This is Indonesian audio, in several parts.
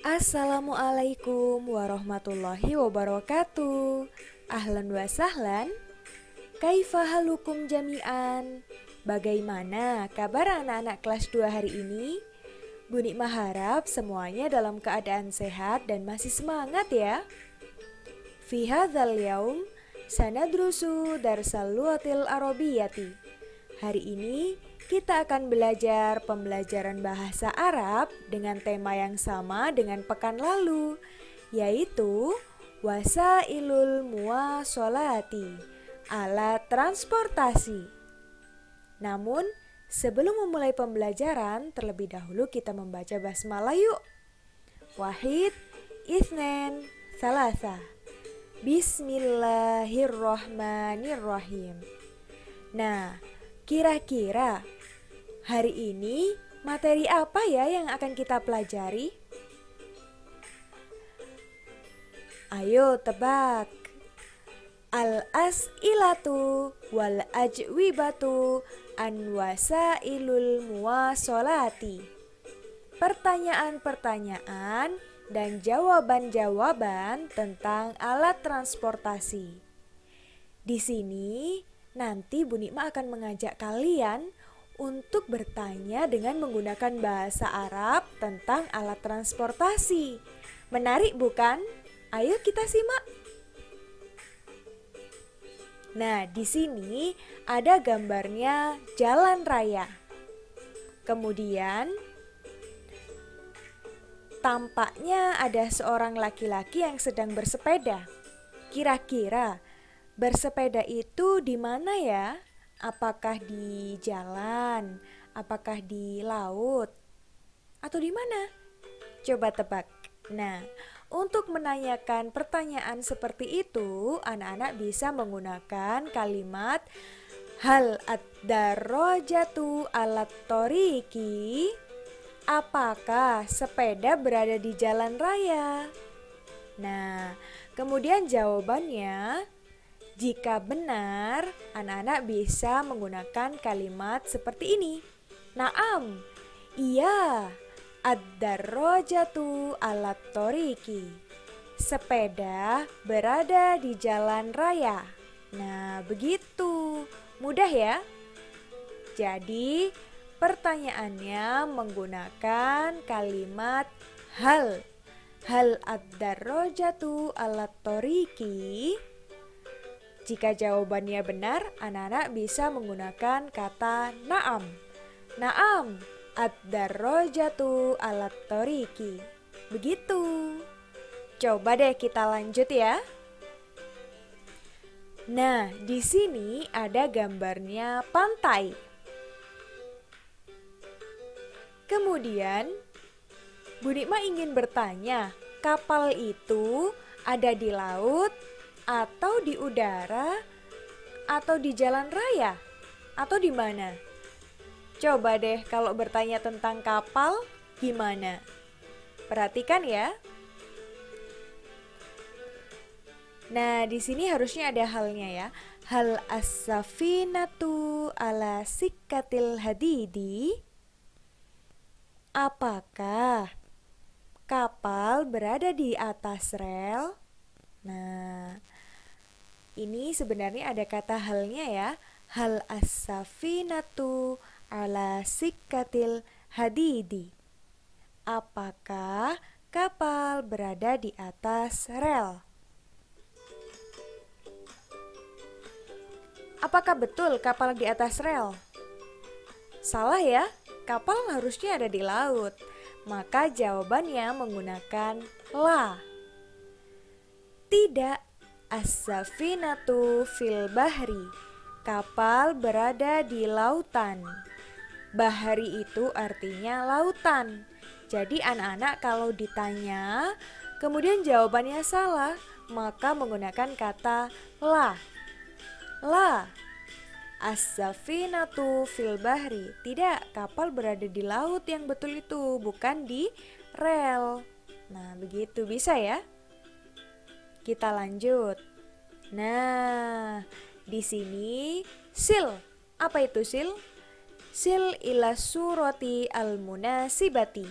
Assalamualaikum warahmatullahi wabarakatuh. Ahlan wa sahlan. Kaifa halukum jami'an? Bagaimana kabar anak-anak kelas 2 hari ini? Bu Nikmah harap semuanya dalam keadaan sehat dan masih semangat ya. Fi hadzal yaum sanadrusu darsal lughatil arabiyyati. Hari ini kita akan belajar pembelajaran bahasa Arab dengan tema yang sama dengan pekan lalu, yaitu wasailul muwasolati, alat transportasi. Namun, sebelum memulai pembelajaran, terlebih dahulu kita membaca basmalah yuk. Wahid, itsnain, tsalatsa. Bismillahirrohmanirrohim. Nah, kira-kira hari ini materi apa ya yang akan kita pelajari? Ayo tebak. Al-as'ilatu wal ajwibatu an wasailul muwasolati. Pertanyaan-pertanyaan dan jawaban-jawaban tentang alat transportasi. Di sini nanti Bu Nikmah akan mengajak kalian untuk bertanya dengan menggunakan bahasa Arab tentang alat transportasi. Menarik bukan? Ayo kita simak. Nah, di sini ada gambarnya jalan raya. Kemudian tampaknya ada seorang laki-laki yang sedang bersepeda. Kira-kira bersepeda itu di mana ya? Apakah di jalan? Apakah di laut? Atau di mana? Coba tebak. Nah, untuk menanyakan pertanyaan seperti itu, anak-anak bisa menggunakan kalimat hal ad-darajatu alat toriki. Apakah sepeda berada di jalan raya? Nah, kemudian jawabannya, jika benar, anak-anak bisa menggunakan kalimat seperti ini. Naam, iya, ad-darajatu alat toriki. Sepeda berada di jalan raya. Nah, begitu. Mudah ya? Jadi, pertanyaannya menggunakan kalimat hal. Hal ad-darajatu alat toriki. Jika jawabannya benar, anak-anak bisa menggunakan kata na'am. Na'am, ad-darajatu alat toriki. Begitu. Coba deh kita lanjut ya. Nah, di sini ada gambarnya pantai. Kemudian, Bu Nikmah ingin bertanya, kapal itu ada di laut, atau di udara, atau di jalan raya, atau di mana? Coba deh kalau bertanya tentang kapal, gimana? Perhatikan ya. Nah, di sini harusnya ada halnya ya. Hal as-safinatu ala sikkatil hadidi. Apakah kapal berada di atas rel? Nah, ini sebenarnya ada kata halnya ya. Hal as-safinatu ala sikkatil hadidi. Apakah kapal berada di atas rel? Apakah betul kapal di atas rel? Salah ya, kapal harusnya ada di laut. Maka jawabannya menggunakan la. Tidak, as-safinatu fil bahri. Kapal berada di lautan. Bahari itu artinya lautan. Jadi anak-anak kalau ditanya, kemudian jawabannya salah, maka menggunakan kata la. La. As-safinatu fil bahri. Tidak, kapal berada di laut yang betul itu, bukan di rel. Nah, begitu bisa ya? Kita lanjut. Nah, di sini sil. Apa itu sil? Sil ila surati al munasibati.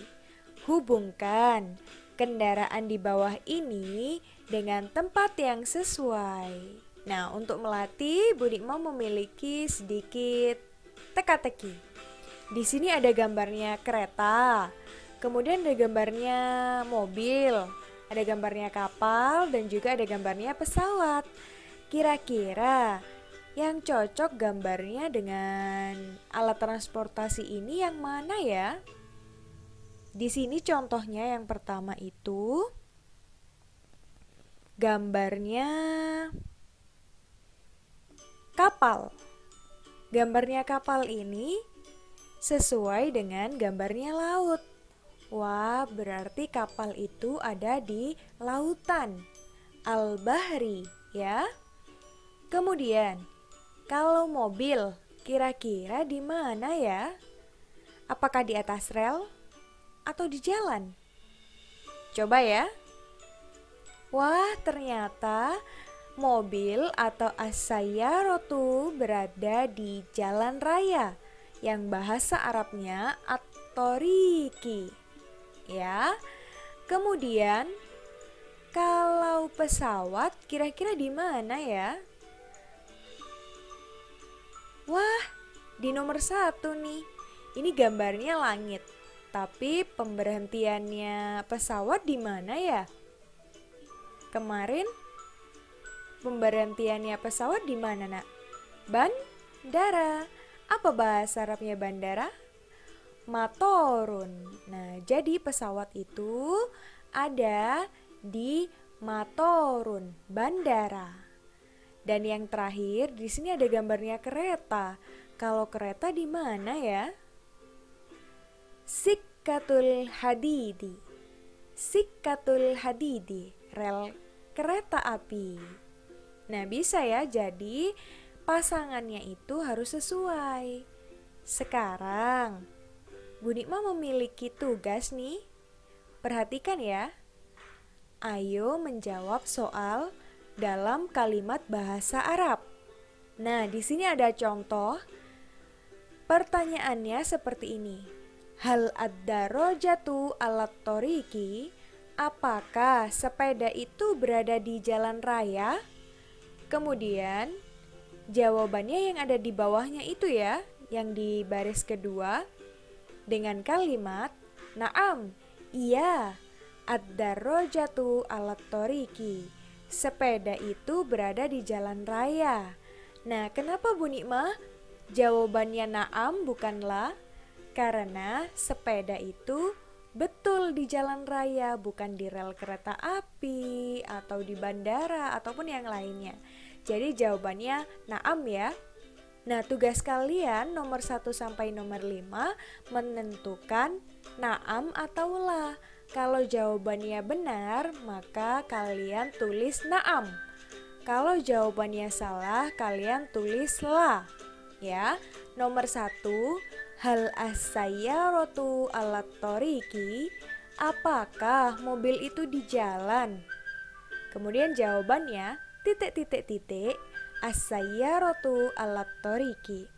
Hubungkan kendaraan di bawah ini dengan tempat yang sesuai. Nah, untuk melatih, Bu Nikma memiliki sedikit teka-teki. Di sini ada gambarnya kereta, kemudian ada gambarnya mobil, ada gambarnya kapal, dan juga ada gambarnya pesawat. Kira-kira yang cocok gambarnya dengan alat transportasi ini yang mana ya? Di sini contohnya yang pertama itu gambarnya kapal. Gambarnya kapal ini sesuai dengan gambarnya laut. Wah, berarti kapal itu ada di lautan. Al-Bahri, ya. Kemudian, kalau mobil, kira-kira di mana ya? Apakah di atas rel atau di jalan? Coba ya. Wah, ternyata mobil atau as-sayyaratu berada di jalan raya yang bahasa Arabnya at-tariqi. Ya. Kemudian kalau pesawat kira-kira di mana ya? Wah, di nomor 1 nih. Ini gambarnya langit. Tapi pemberhentiannya pesawat di mana ya? Kemarin pemberhentiannya pesawat di mana, Nak? Bandara. Apa bahasa Arabnya bandara? Matorun. Nah, jadi pesawat itu ada di matorun, bandara. Dan yang terakhir, di sini ada gambarnya kereta. Kalau kereta di mana ya? Sikkatul hadidi. Sikkatul hadidi, rel kereta api. Nah, bisa ya, jadi pasangannya itu harus sesuai. Sekarang, Bu Nikma memiliki tugas nih. Perhatikan ya. Ayo menjawab soal dalam kalimat bahasa Arab. Nah, di sini ada contoh. Pertanyaannya seperti ini. Hal ad-darajatu alat toriki? Apakah sepeda itu berada di jalan raya? Kemudian, jawabannya yang ada di bawahnya itu ya, yang di baris kedua, dengan kalimat, na'am, iya, ad-darajatu alat toriki. Sepeda itu berada di jalan raya. Nah, kenapa Bu Nikma jawabannya na'am bukanlah? Karena sepeda itu betul di jalan raya, bukan di rel kereta api atau di bandara ataupun yang lainnya. Jadi jawabannya na'am ya. Nah, tugas kalian nomor 1 sampai nomor 5 menentukan na'am atau la. Kalau jawabannya benar, maka kalian tulis na'am. Kalau jawabannya salah, kalian tulis la. Ya, nomor 1, hal as-sayyaratu alat toriki? Apakah mobil itu di jalan? Kemudian jawabannya titik as-sayyaratu alat toriki.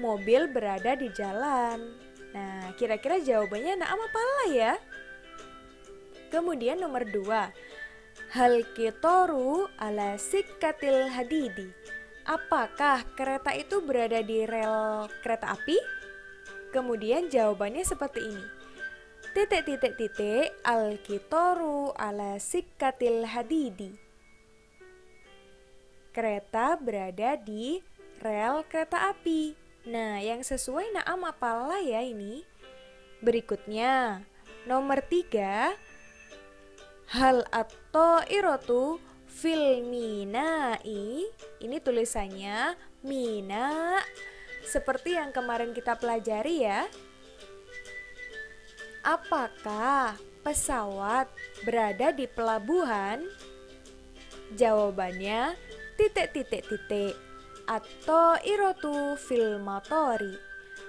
Mobil berada di jalan. Nah, kira-kira jawabannya na'am apa la ya? Kemudian nomor 2, hal qitaru ala sikkatil hadidi? Apakah kereta itu berada di rel kereta api? Kemudian jawabannya seperti ini. Al qitaru ala sikkatil hadidi. Kereta berada di rel kereta api. Nah, yang sesuai na'am apalah ya ini? Berikutnya, nomor 3, hal at-ta'iratu fil minai? Ini tulisannya mina, seperti yang kemarin kita pelajari ya. Apakah pesawat berada di pelabuhan? Jawabannya at-ta'iratu fil matori.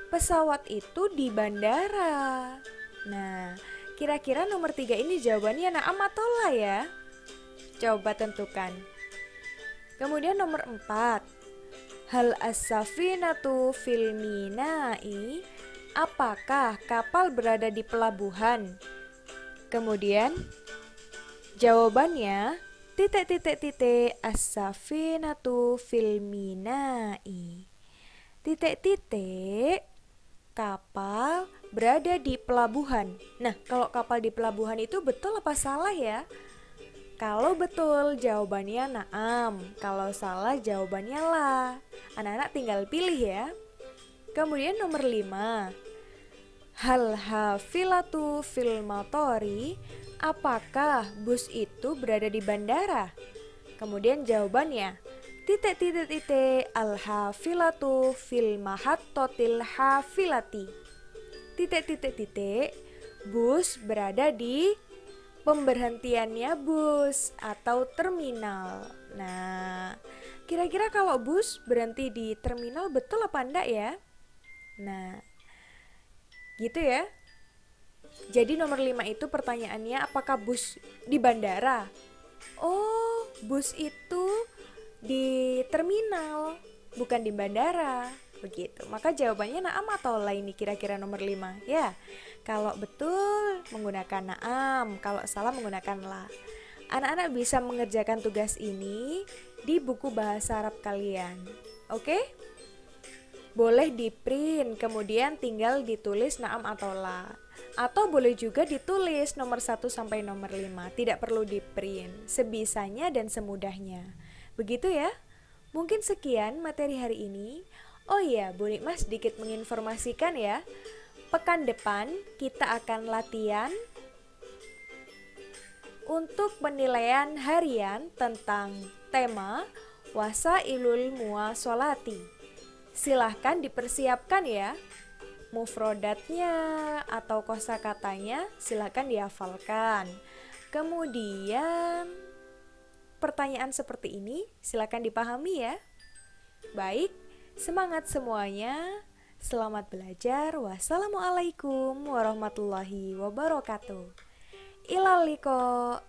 Pesawat itu di bandara. Nah, kira-kira nomor 3 ini jawabannya na'am atau la ya? Coba tentukan. Kemudian nomor 4, hal as-safinatu fil minai? Apakah kapal berada di pelabuhan? Kemudian jawabannya titik titik titik as-safinatu fil minai. Titik titik kapal berada di pelabuhan. Nah, kalau kapal di pelabuhan itu betul apa salah ya? Kalau betul jawabannya na'am, kalau salah jawabannya la. Anak-anak tinggal pilih ya. Kemudian nomor 5. Hal hafilatu fil matori, apakah bus itu berada di bandara? Kemudian jawabannya titik titik titik al hafilatu fil mahattotil hafilati. Titik titik titik bus berada di pemberhentiannya bus atau terminal. Nah, kira-kira kalau bus berhenti di terminal betul apa enggak ya? Nah, gitu ya. Jadi nomor 5 itu pertanyaannya apakah bus di bandara? Oh, bus itu di terminal, bukan di bandara. Begitu. Maka jawabannya na'am atau la ini kira-kira nomor 5 ya. Kalau betul menggunakan na'am, kalau salah menggunakan la. Anak-anak bisa mengerjakan tugas ini di buku bahasa Arab kalian. Oke? Boleh di print, kemudian tinggal ditulis na'am atau la. Atau boleh juga ditulis nomor 1 sampai nomor 5. Tidak perlu di print, sebisanya dan semudahnya. Begitu ya. Mungkin sekian materi hari ini. Oh iya, Bu Nikmah sedikit menginformasikan ya. Pekan depan kita akan latihan untuk penilaian harian tentang tema Wasailul Muwasolati. Silahkan dipersiapkan ya. Mufrodatnya atau kosakatanya silahkan dihafalkan. Kemudian pertanyaan seperti ini silahkan dipahami ya. Baik, semangat semuanya. Selamat belajar. Wassalamualaikum warahmatullahi wabarakatuh. Ilal liqa.